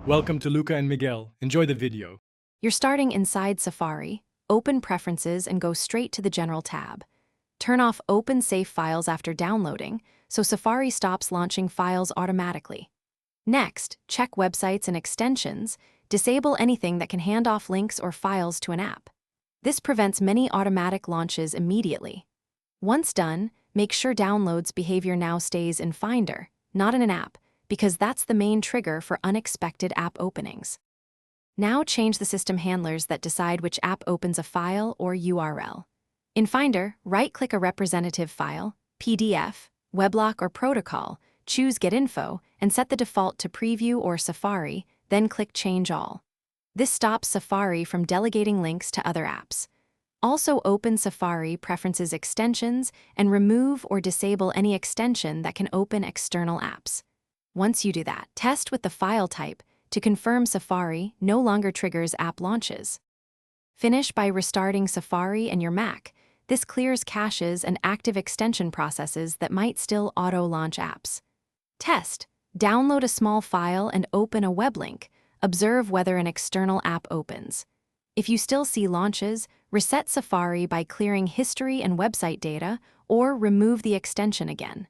Welcome to Luca and Miguel. Enjoy the video. You're starting inside Safari. Open Preferences and go straight to the General tab. Turn off Open Save Files after downloading, so Safari stops launching files automatically. Next, check Websites and Extensions. Disable anything that can hand off links or files to an app. This prevents many automatic launches immediately. Once done, make sure Downloads behavior now stays in Finder, not in an app, because that's the main trigger for unexpected app openings. Now change the system handlers that decide which app opens a file or URL. In Finder, right-click a representative file, PDF, weblog or protocol, choose Get Info, and set the default to Preview or Safari, then click Change All. This stops Safari from delegating links to other apps. Also open Safari Preferences Extensions and remove or disable any extension that can open external apps. Once you do that, test with the file type to confirm Safari no longer triggers app launches. Finish by restarting Safari and your Mac. This clears caches and active extension processes that might still auto-launch apps. Test. Download a small file and open a web link. Observe whether an external app opens. If you still see launches, reset Safari by clearing history and website data or remove the extension again.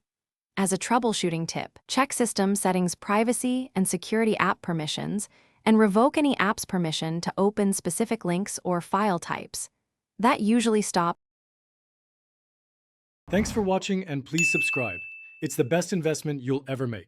As a troubleshooting tip, check System Settings Privacy and Security App Permissions and revoke any app's permission to open specific links or file types. That usually stops. Thanks for watching and please subscribe. It's the best investment you'll ever make.